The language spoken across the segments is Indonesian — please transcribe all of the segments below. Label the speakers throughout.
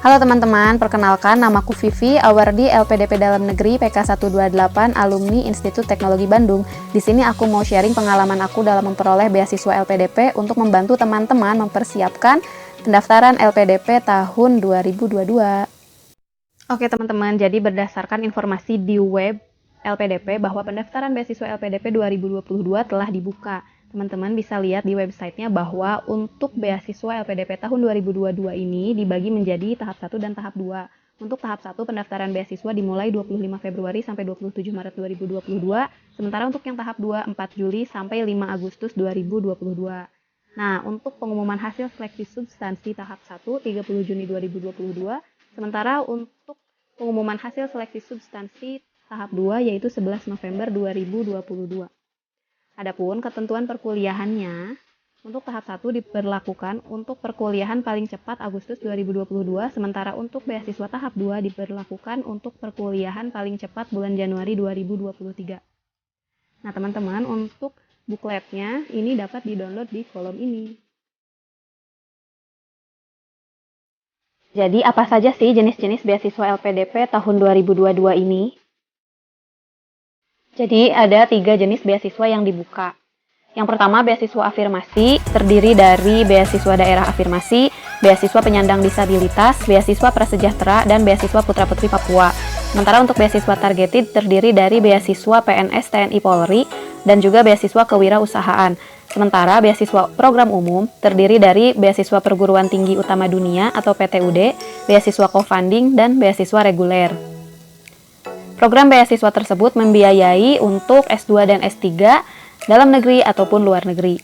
Speaker 1: Halo teman-teman, perkenalkan namaku Vivi, Awardi LPDP Dalam Negeri PK128 Alumni Institut Teknologi Bandung. Di sini aku mau sharing pengalaman aku dalam memperoleh beasiswa LPDP untuk membantu teman-teman mempersiapkan pendaftaran LPDP tahun 2022. Oke teman-teman, jadi berdasarkan informasi di web LPDP bahwa pendaftaran beasiswa LPDP 2022 telah dibuka. Teman-teman bisa lihat di websitenya bahwa untuk beasiswa LPDP tahun 2022 ini dibagi menjadi tahap 1 dan tahap 2. Untuk tahap 1 pendaftaran beasiswa dimulai 25 Februari sampai 27 Maret 2022, sementara untuk yang tahap 2 4 Juli sampai 5 Agustus 2022. Nah, untuk pengumuman hasil seleksi substansi tahap 1 30 Juni 2022, sementara untuk pengumuman hasil seleksi substansi tahap 2 yaitu 11 November 2022. Adapun ketentuan perkuliahannya, untuk tahap 1 diberlakukan untuk perkuliahan paling cepat Agustus 2022, sementara untuk beasiswa tahap 2 diberlakukan untuk perkuliahan paling cepat bulan Januari 2023. Nah teman-teman, untuk bukletnya ini dapat di-download di kolom ini. Jadi apa saja sih jenis-jenis beasiswa LPDP tahun 2022 ini? Jadi ada 3 jenis beasiswa yang dibuka. Yang pertama beasiswa afirmasi, terdiri dari beasiswa daerah afirmasi, beasiswa penyandang disabilitas, beasiswa prasejahtera, dan beasiswa putra-putri Papua. Sementara untuk beasiswa targeted terdiri dari beasiswa PNS TNI Polri, dan juga beasiswa kewirausahaan. Sementara beasiswa program umum terdiri dari beasiswa perguruan tinggi utama dunia atau PTUD, beasiswa co-funding, dan beasiswa reguler. Program beasiswa tersebut membiayai untuk S2 dan S3 dalam negeri ataupun luar negeri.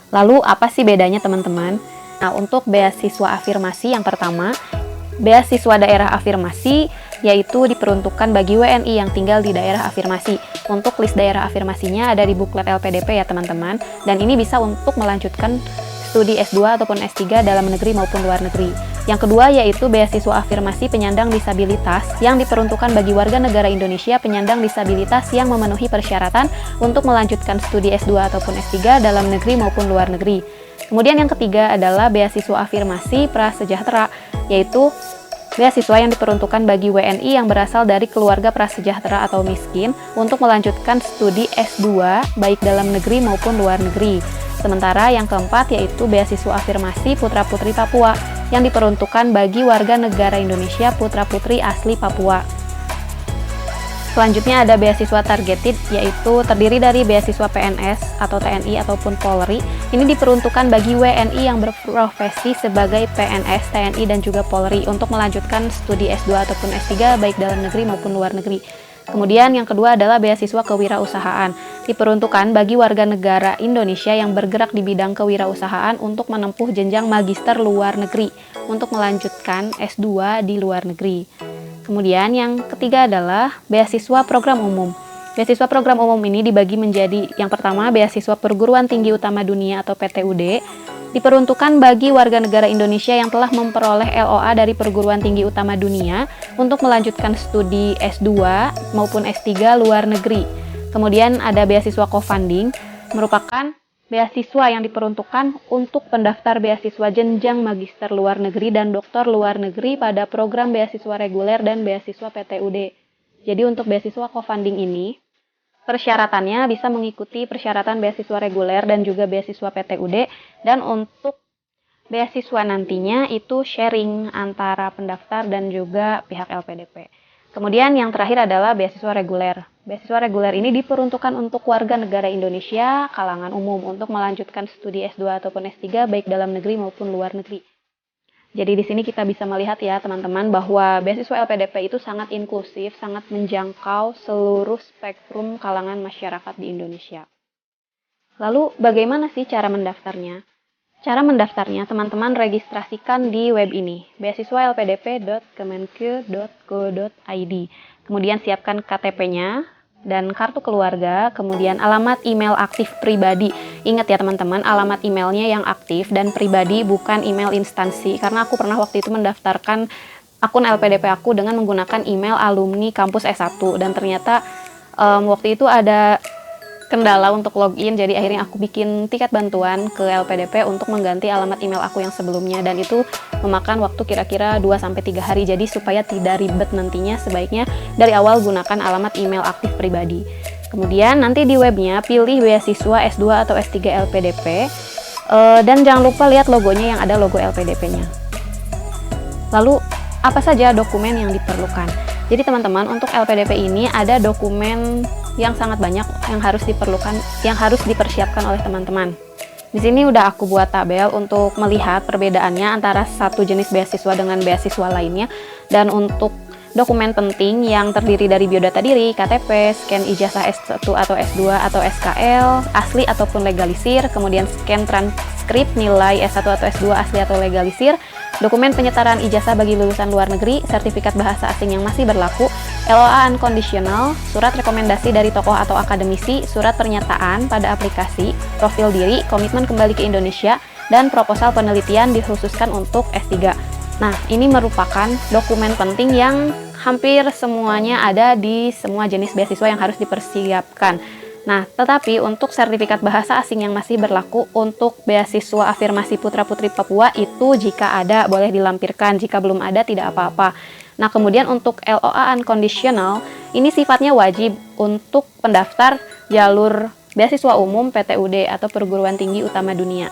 Speaker 1: Lalu apa sih bedanya teman-teman? Nah, untuk beasiswa afirmasi yang pertama, beasiswa daerah afirmasi yaitu diperuntukkan bagi WNI yang tinggal di daerah afirmasi. Untuk list daerah afirmasinya ada di buklet LPDP ya teman-teman, dan ini bisa untuk melanjutkan studi S2 ataupun S3 dalam negeri maupun luar negeri. Yang kedua yaitu beasiswa afirmasi penyandang disabilitas yang diperuntukkan bagi warga negara Indonesia penyandang disabilitas yang memenuhi persyaratan untuk melanjutkan studi S2 ataupun S3 dalam negeri maupun luar negeri. Kemudian yang ketiga adalah beasiswa afirmasi prasejahtera, yaitu beasiswa yang diperuntukkan bagi WNI yang berasal dari keluarga prasejahtera atau miskin untuk melanjutkan studi S2 baik dalam negeri maupun luar negeri. Sementara yang keempat yaitu beasiswa afirmasi putra-putri Papua yang diperuntukkan bagi warga negara Indonesia putra-putri asli Papua. Selanjutnya ada beasiswa targeted, yaitu terdiri dari beasiswa PNS atau TNI ataupun Polri. Ini diperuntukkan bagi WNI yang berprofesi sebagai PNS, TNI, dan juga Polri untuk melanjutkan studi S2 ataupun S3 baik dalam negeri maupun luar negeri. Kemudian yang kedua adalah beasiswa kewirausahaan, diperuntukkan bagi warga negara Indonesia yang bergerak di bidang kewirausahaan untuk menempuh jenjang magister luar negeri untuk melanjutkan S2 di luar negeri. Kemudian yang ketiga adalah beasiswa program umum. Beasiswa program umum ini dibagi menjadi yang pertama beasiswa perguruan tinggi utama dunia atau PTUD, diperuntukkan bagi warga negara Indonesia yang telah memperoleh LOA dari perguruan tinggi utama dunia untuk melanjutkan studi S2 maupun S3 luar negeri. Kemudian ada beasiswa co-funding, merupakan beasiswa yang diperuntukkan untuk pendaftar beasiswa jenjang magister luar negeri dan doktor luar negeri pada program beasiswa reguler dan beasiswa PTUD. Jadi untuk beasiswa co-funding ini, persyaratannya bisa mengikuti persyaratan beasiswa reguler dan juga beasiswa PTUD, dan untuk beasiswa nantinya itu sharing antara pendaftar dan juga pihak LPDP. Kemudian yang terakhir adalah beasiswa reguler. Beasiswa reguler ini diperuntukkan untuk warga negara Indonesia kalangan umum untuk melanjutkan studi S2 ataupun S3 baik dalam negeri maupun luar negeri. Jadi di sini kita bisa melihat ya teman-teman bahwa beasiswa LPDP itu sangat inklusif, sangat menjangkau seluruh spektrum kalangan masyarakat di Indonesia. Lalu bagaimana sih cara mendaftarnya? Cara mendaftarnya teman-teman registrasikan di web ini, beasiswa-lpdp.kemenkeu.go.id. Kemudian siapkan KTP-nya dan kartu keluarga, kemudian alamat email aktif pribadi. Ingat ya teman-teman, alamat emailnya yang aktif dan pribadi, bukan email instansi. Karena aku pernah waktu itu mendaftarkan akun LPDP aku dengan menggunakan email alumni kampus S1 dan ternyata waktu itu ada kendala untuk login, jadi akhirnya aku bikin tiket bantuan ke LPDP untuk mengganti alamat email aku yang sebelumnya, dan itu memakan waktu kira-kira 2-3 hari. Jadi supaya tidak ribet nantinya, sebaiknya dari awal gunakan alamat email aktif pribadi. Kemudian nanti di webnya pilih beasiswa S2 atau S3 LPDP, dan jangan lupa lihat logonya yang ada logo LPDP-nya. Lalu apa saja dokumen yang diperlukan? Jadi teman-teman, untuk LPDP ini ada dokumen yang sangat banyak yang harus diperlukan, yang harus dipersiapkan oleh teman-teman. Di sini udah aku buat tabel untuk melihat perbedaannya antara satu jenis beasiswa dengan beasiswa lainnya. Dan untuk dokumen penting yang terdiri dari biodata diri, KTP, scan ijazah S1 atau S2 atau SKL, asli ataupun legalisir, kemudian scan transkrip nilai S1 atau S2 asli atau legalisir, dokumen penyetaraan ijazah bagi lulusan luar negeri, sertifikat bahasa asing yang masih berlaku, LOA unconditional, surat rekomendasi dari tokoh atau akademisi, surat pernyataan pada aplikasi, profil diri, komitmen kembali ke Indonesia, dan proposal penelitian dikhususkan untuk S3. Nah, ini merupakan dokumen penting yang hampir semuanya ada di semua jenis beasiswa yang harus dipersiapkan. Nah, tetapi untuk sertifikat bahasa asing yang masih berlaku untuk beasiswa afirmasi putra-putri Papua itu jika ada boleh dilampirkan, jika belum ada tidak apa-apa. Nah, kemudian untuk LOA unconditional ini sifatnya wajib untuk pendaftar jalur beasiswa umum PTUD atau perguruan tinggi utama dunia.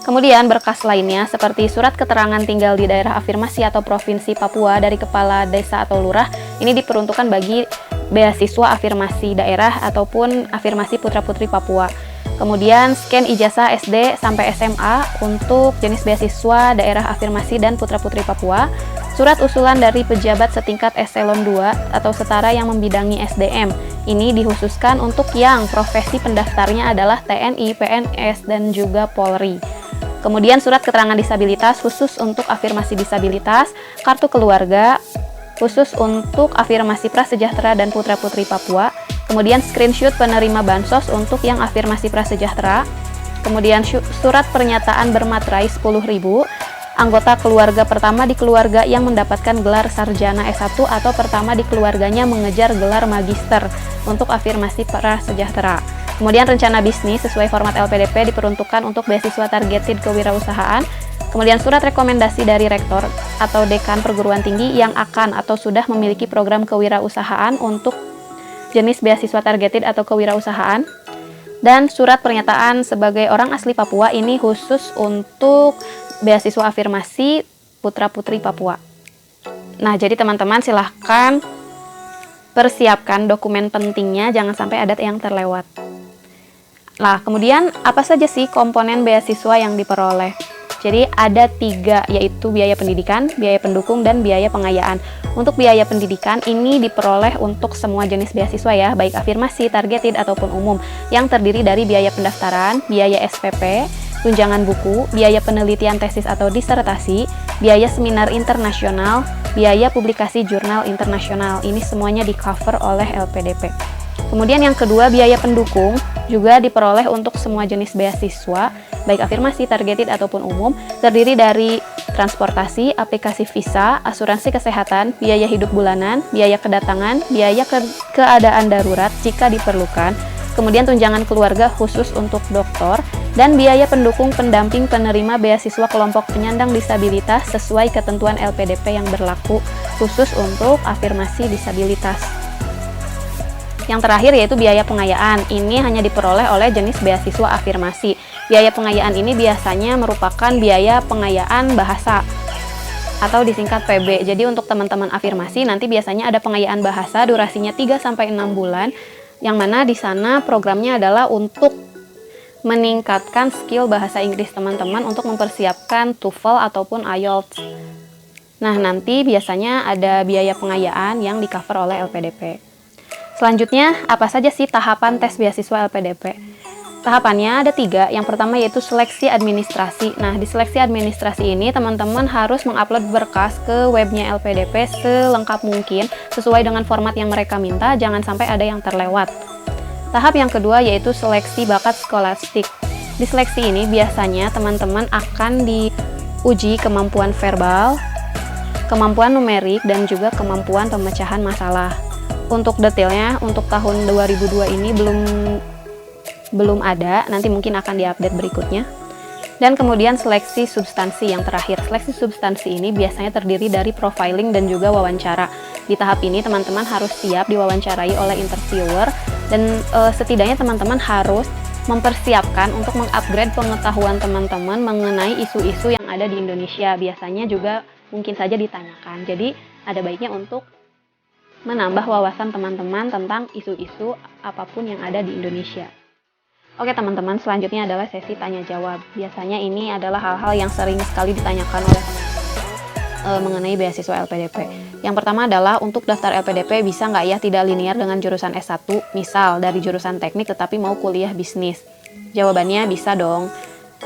Speaker 1: Kemudian berkas lainnya seperti surat keterangan tinggal di daerah afirmasi atau provinsi Papua dari kepala desa atau lurah, ini diperuntukkan bagi beasiswa afirmasi daerah ataupun afirmasi putra-putri Papua. Kemudian scan ijazah SD sampai SMA untuk jenis beasiswa daerah afirmasi dan putra-putri Papua. Surat usulan dari pejabat setingkat eselon 2 atau setara yang membidangi SDM. Ini dikhususkan untuk yang profesi pendaftarnya adalah TNI, PNS, dan juga Polri. Kemudian surat keterangan disabilitas khusus untuk afirmasi disabilitas, kartu keluarga khusus untuk afirmasi prasejahtera dan putra-putri Papua. Kemudian screenshot penerima bansos untuk yang afirmasi prasejahtera. Kemudian surat pernyataan bermaterai 10.000, anggota keluarga pertama di keluarga yang mendapatkan gelar sarjana S1 atau pertama di keluarganya mengejar gelar magister untuk afirmasi prasejahtera. Kemudian rencana bisnis sesuai format LPDP diperuntukkan untuk beasiswa targeted kewirausahaan. Kemudian surat rekomendasi dari rektor atau dekan perguruan tinggi yang akan atau sudah memiliki program kewirausahaan untuk jenis beasiswa targeted atau kewirausahaan. Dan surat pernyataan sebagai orang asli Papua ini khusus untuk beasiswa afirmasi putra-putri Papua. Nah, jadi teman-teman silahkan persiapkan dokumen pentingnya, jangan sampai ada yang terlewat. Nah, kemudian apa saja sih komponen beasiswa yang diperoleh? Jadi ada 3, yaitu biaya pendidikan, biaya pendukung, dan biaya pengayaan. Untuk biaya pendidikan ini diperoleh untuk semua jenis beasiswa ya, baik afirmasi, targeted, ataupun umum, yang terdiri dari biaya pendaftaran, biaya SPP, tunjangan buku, biaya penelitian tesis atau disertasi, biaya seminar internasional, biaya publikasi jurnal internasional. Ini semuanya di-cover oleh LPDP. Kemudian yang kedua, biaya pendukung juga diperoleh untuk semua jenis beasiswa, baik afirmasi, targeted, ataupun umum, terdiri dari transportasi, aplikasi visa, asuransi kesehatan, biaya hidup bulanan, biaya kedatangan, biaya keadaan darurat jika diperlukan, kemudian tunjangan keluarga khusus untuk dokter, dan biaya pendukung pendamping penerima beasiswa kelompok penyandang disabilitas sesuai ketentuan LPDP yang berlaku khusus untuk afirmasi disabilitas. Yang terakhir yaitu biaya pengayaan. Ini hanya diperoleh oleh jenis beasiswa afirmasi. Biaya pengayaan ini biasanya merupakan biaya pengayaan bahasa atau disingkat PB. Jadi untuk teman-teman afirmasi nanti biasanya ada pengayaan bahasa durasinya 3-6 bulan, yang mana di sana programnya adalah untuk meningkatkan skill bahasa Inggris teman-teman untuk mempersiapkan TOEFL ataupun IELTS. Nah, nanti biasanya ada biaya pengayaan yang di-cover oleh LPDP. Selanjutnya, apa saja sih tahapan tes beasiswa LPDP? Tahapannya ada 3. Yang pertama yaitu seleksi administrasi. Nah, di seleksi administrasi ini teman-teman harus mengupload berkas ke webnya LPDP selengkap mungkin sesuai dengan format yang mereka minta, jangan sampai ada yang terlewat. Tahap yang kedua yaitu seleksi bakat skolastik. Di seleksi ini biasanya teman-teman akan diuji kemampuan verbal, kemampuan numerik, dan juga kemampuan pemecahan masalah. Untuk detailnya, untuk tahun 2002 ini belum belum ada, nanti mungkin akan diupdate berikutnya. Dan kemudian seleksi substansi yang terakhir. Seleksi substansi ini biasanya terdiri dari profiling dan juga wawancara. Di tahap ini teman-teman harus siap diwawancarai oleh interviewer dan setidaknya teman-teman harus mempersiapkan untuk mengupgrade pengetahuan teman-teman mengenai isu-isu yang ada di Indonesia. Biasanya juga mungkin saja ditanyakan. Jadi ada baiknya untuk menambah wawasan teman-teman tentang isu-isu apapun yang ada di Indonesia. Oke teman-teman, selanjutnya adalah sesi tanya jawab. Biasanya ini adalah hal-hal yang sering sekali ditanyakan oleh teman-teman mengenai beasiswa LPDP. Yang pertama adalah untuk daftar LPDP bisa nggak ya tidak linear dengan jurusan S1, misal dari jurusan teknik tetapi mau kuliah bisnis? Jawabannya bisa dong.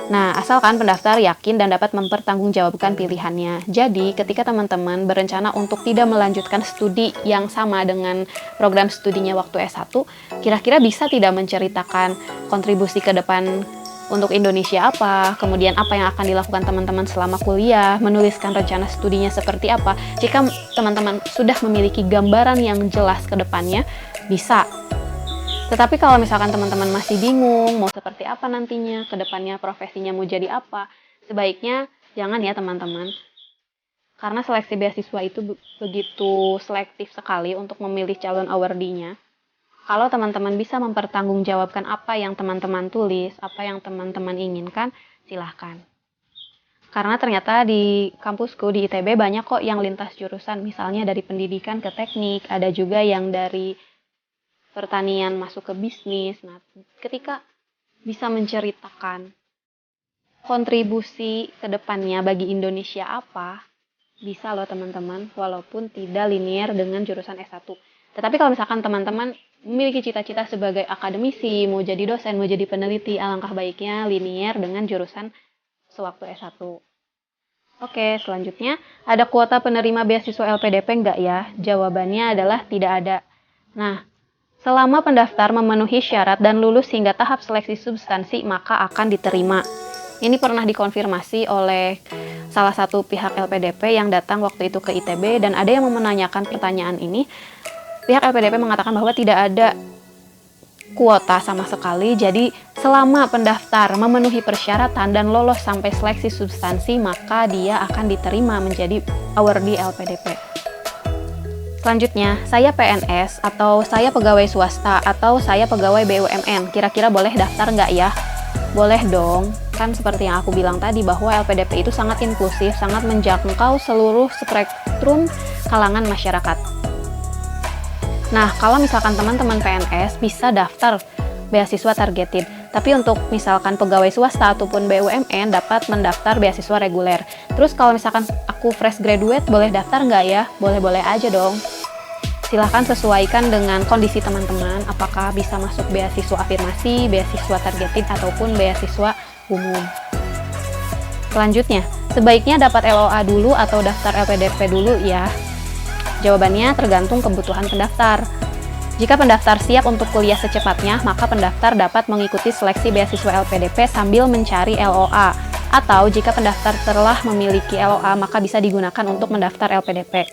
Speaker 1: Nah, asalkan pendaftar yakin dan dapat mempertanggungjawabkan pilihannya. Jadi, ketika teman-teman berencana untuk tidak melanjutkan studi yang sama dengan program studinya waktu S1, kira-kira bisa tidak menceritakan kontribusi ke depan untuk Indonesia apa, kemudian apa yang akan dilakukan teman-teman selama kuliah, menuliskan rencana studinya seperti apa. Jika teman-teman sudah memiliki gambaran yang jelas ke depannya, bisa. Tetapi kalau misalkan teman-teman masih bingung mau seperti apa nantinya, ke depannya profesinya mau jadi apa, sebaiknya jangan ya teman-teman. Karena seleksi beasiswa itu begitu selektif sekali untuk memilih calon awardee-nya. Kalau teman-teman bisa mempertanggungjawabkan apa yang teman-teman tulis, apa yang teman-teman inginkan, silahkan. Karena ternyata di kampusku di ITB banyak kok yang lintas jurusan, misalnya dari pendidikan ke teknik, ada juga yang dari pertanian masuk ke bisnis. Nah, ketika bisa menceritakan kontribusi ke depannya bagi Indonesia apa, bisa loh teman-teman, walaupun tidak linear dengan jurusan S1. Tetapi kalau misalkan teman-teman memiliki cita-cita sebagai akademisi, mau jadi dosen, mau jadi peneliti, alangkah baiknya linear dengan jurusan sewaktu S1. Oke, selanjutnya, ada kuota penerima beasiswa LPDP enggak ya? Jawabannya adalah tidak ada. Nah, selama pendaftar memenuhi syarat dan lulus hingga tahap seleksi substansi, maka akan diterima. Ini pernah dikonfirmasi oleh salah satu pihak LPDP yang datang waktu itu ke ITB, dan ada yang menanyakan pertanyaan ini. Pihak LPDP mengatakan bahwa tidak ada kuota sama sekali, jadi selama pendaftar memenuhi persyaratan dan lolos sampai seleksi substansi, maka dia akan diterima menjadi awardee LPDP. Selanjutnya, saya PNS, atau saya pegawai swasta, atau saya pegawai BUMN. Kira-kira boleh daftar nggak ya? Boleh dong. Kan seperti yang aku bilang tadi bahwa LPDP itu sangat inklusif, sangat menjangkau seluruh spektrum kalangan masyarakat. Nah, kalau misalkan teman-teman PNS bisa daftar beasiswa targeted. Tapi untuk misalkan pegawai swasta ataupun BUMN dapat mendaftar beasiswa reguler. Terus kalau misalkan aku fresh graduate, boleh daftar nggak ya? Boleh-boleh aja dong. Silahkan sesuaikan dengan kondisi teman-teman, apakah bisa masuk beasiswa afirmasi, beasiswa targeted, ataupun beasiswa umum. Selanjutnya, sebaiknya dapat LOA dulu atau daftar LPDP dulu ya? Jawabannya tergantung kebutuhan pendaftar. Jika pendaftar siap untuk kuliah secepatnya, maka pendaftar dapat mengikuti seleksi beasiswa LPDP sambil mencari LOA. Atau jika pendaftar telah memiliki LOA, maka bisa digunakan untuk mendaftar LPDP.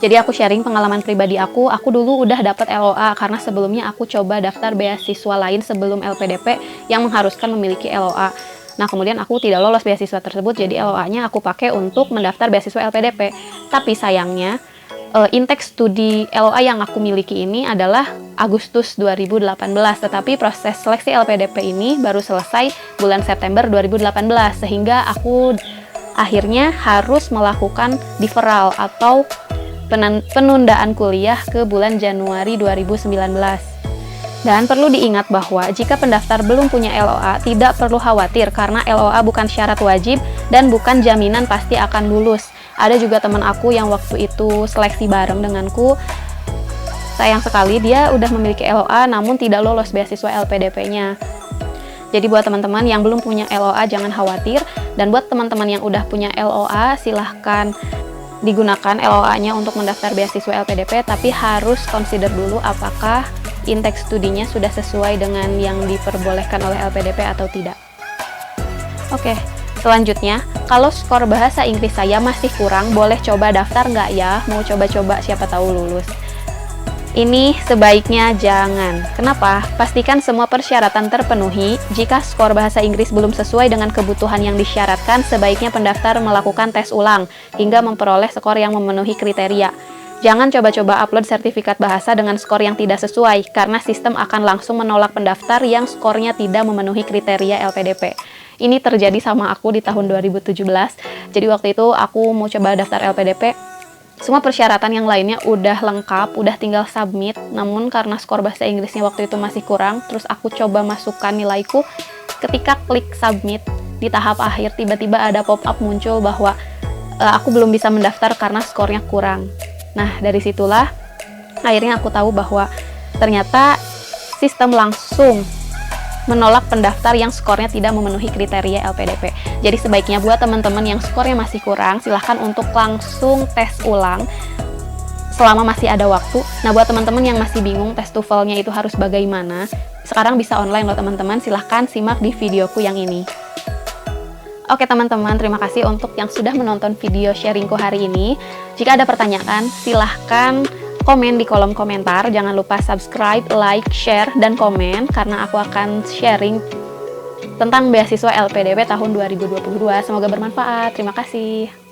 Speaker 1: Jadi aku sharing pengalaman pribadi aku dulu udah dapat LOA karena sebelumnya aku coba daftar beasiswa lain sebelum LPDP yang mengharuskan memiliki LOA. Nah, kemudian aku tidak lolos beasiswa tersebut, jadi LOA-nya aku pakai untuk mendaftar beasiswa LPDP. Tapi sayangnya, intake studi LOA yang aku miliki ini adalah Agustus 2018, tetapi proses seleksi LPDP ini baru selesai bulan September 2018, sehingga aku akhirnya harus melakukan deferral atau penundaan kuliah ke bulan Januari 2019. Dan perlu diingat bahwa jika pendaftar belum punya LOA, tidak perlu khawatir karena LOA bukan syarat wajib dan bukan jaminan pasti akan lulus. Ada juga teman aku yang waktu itu seleksi bareng denganku. Sayang sekali dia udah memiliki LOA namun tidak lolos beasiswa LPDP-nya. Jadi buat teman-teman yang belum punya LOA jangan khawatir, dan buat teman-teman yang udah punya LOA silahkan digunakan LOA-nya untuk mendaftar beasiswa LPDP, tapi harus consider dulu apakah intake studinya sudah sesuai dengan yang diperbolehkan oleh LPDP atau tidak. Oke. Selanjutnya, kalau skor bahasa Inggris saya masih kurang, boleh coba daftar nggak ya? Mau coba-coba, siapa tahu lulus. Ini sebaiknya jangan. Kenapa? Pastikan semua persyaratan terpenuhi. Jika skor bahasa Inggris belum sesuai dengan kebutuhan yang disyaratkan, sebaiknya pendaftar melakukan tes ulang hingga memperoleh skor yang memenuhi kriteria. Jangan coba-coba upload sertifikat bahasa dengan skor yang tidak sesuai, karena sistem akan langsung menolak pendaftar yang skornya tidak memenuhi kriteria LPDP. Ini terjadi sama aku di tahun 2017. Jadi waktu itu aku mau coba daftar LPDP, semua persyaratan yang lainnya udah lengkap, udah tinggal submit. Namun karena skor bahasa Inggrisnya waktu itu masih kurang, terus aku coba masukkan nilaiku. Ketika klik submit di tahap akhir, tiba-tiba ada pop-up muncul bahwa aku belum bisa mendaftar karena skornya kurang. Nah, dari situlah akhirnya aku tahu bahwa ternyata sistem langsung menolak pendaftar yang skornya tidak memenuhi kriteria LPDP. Jadi sebaiknya buat teman-teman yang skornya masih kurang, silahkan untuk langsung tes ulang selama masih ada waktu. Nah, buat teman-teman yang masih bingung tes TOEFL-nya itu harus bagaimana, sekarang bisa online loh teman-teman, silahkan simak di videoku yang ini. Oke teman-teman, terima kasih untuk yang sudah menonton video sharingku hari ini. Jika ada pertanyaan, silahkan komen di kolom komentar. Jangan lupa subscribe, like, share, dan komen karena aku akan sharing tentang beasiswa LPDP tahun 2022. Semoga bermanfaat. Terima kasih.